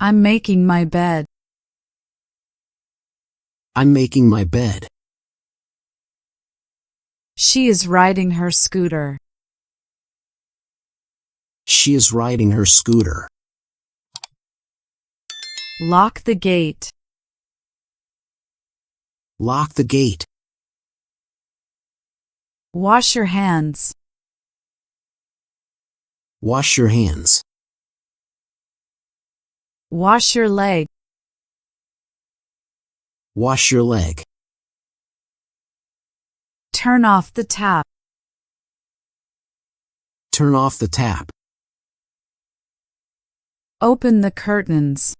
I'm making my bed. I'm making my bed. She is riding her scooter. She is riding her scooter. Lock the gate. Lock the gate. Wash your hands. Wash your hands. Wash your leg. Wash your leg. Turn off the tap. Turn off the tap. Open the curtains.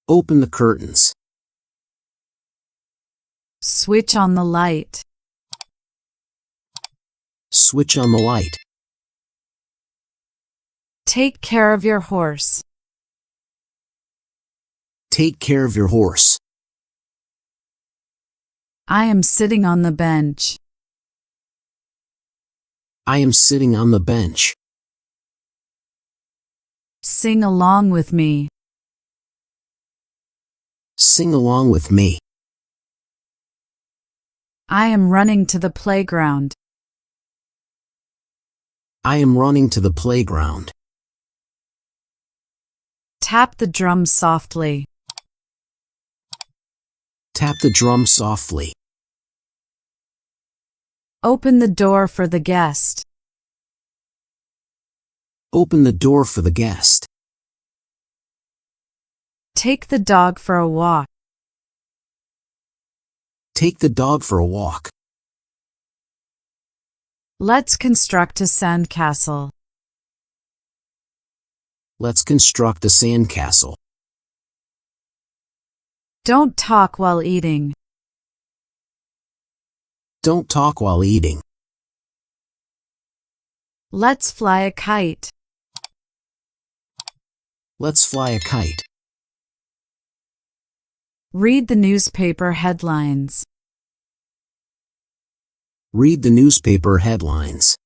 Open the curtains. Switch on the light. Switch on the light. Take care of your horse. Take care of your horse. I am sitting on the bench. I am sitting on the bench. Sing along with me. Sing along with me. I am running to the playground. I am running to the playground. Tap the drum softly. Tap the drum softly. Open the door for the guest. Open the door for the guest. Take the dog for a walk. Take the dog for a walk. Let's construct a sandcastle. Let's construct a sandcastle. Don't talk while eating. Don't talk while eating. Let's fly a kite. Let's fly a kite. Read the newspaper headlines. Read the newspaper headlines.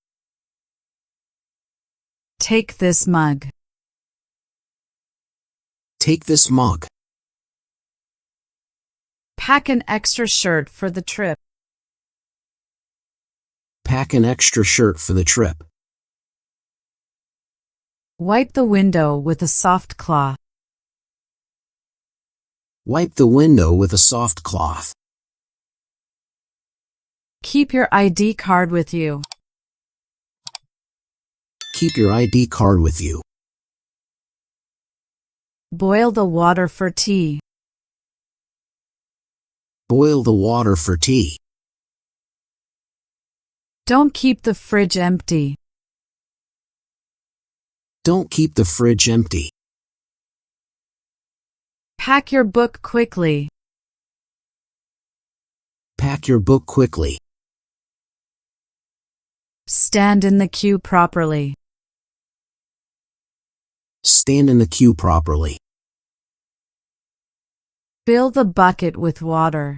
Take this mug. Take this mug. Pack an extra shirt for the trip. Pack an extra shirt for the trip. Wipe the window with a soft cloth. Wipe the window with a soft cloth. Keep your ID card with you. Keep your ID card with you. Boil the water for tea. Boil the water for tea. Don't keep the fridge empty. Don't keep the fridge empty. Pack your book quickly. Pack your book quickly. Stand in the queue properly. Stand in the queue properly. Fill the bucket with water.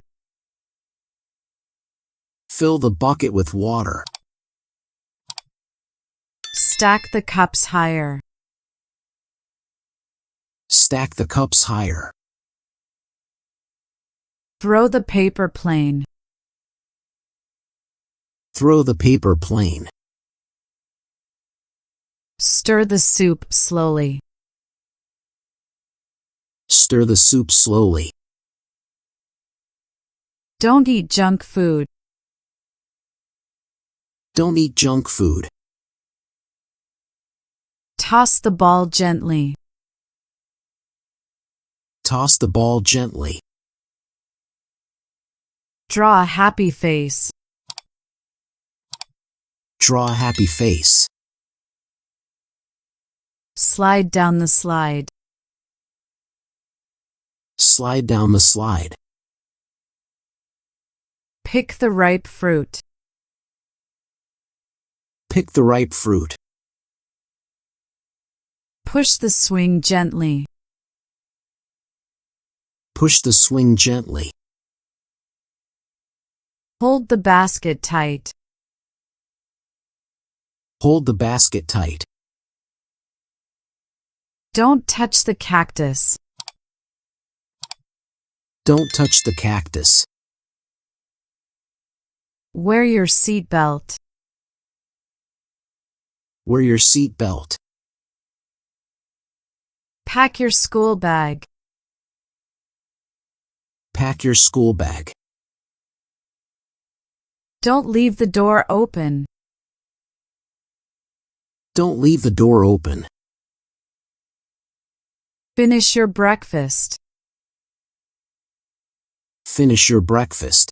Fill the bucket with water. Stack the cups higher. Stack the cups higher. Throw the paper plane. Throw the paper plane. Stir the soup slowly. Stir the soup slowly. Don't eat junk food. Don't eat junk food. Toss the ball gently. Toss the ball gently. Draw a happy face. Draw a happy face. Slide down the slide. Slide down the slide. Pick the ripe fruit. Pick the ripe fruit. Push the swing gently. Push the swing gently. Hold the basket tight. Hold the basket tight. Don't touch the cactus. Don't touch the cactus. Wear your seatbelt. Wear your seat belt. Pack your school bag. Pack your school bag. Don't leave the door open. Don't leave the door open. Finish your breakfast. Finish your breakfast.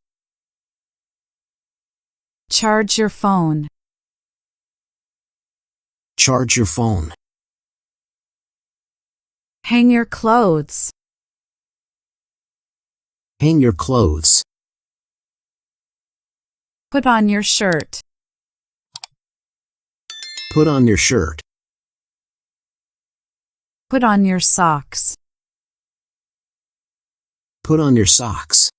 Charge your phone. Charge your phone. Hang your clothes. Hang your clothes. Put on your shirt. Put on your shirt. Put on your socks. Put on your socks.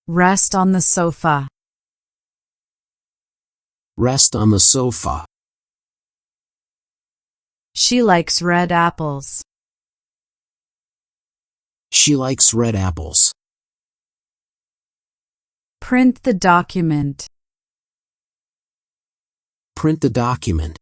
Rest on the sofa. Rest on the sofa. She likes red apples. She likes red apples. Print the document. Print the document.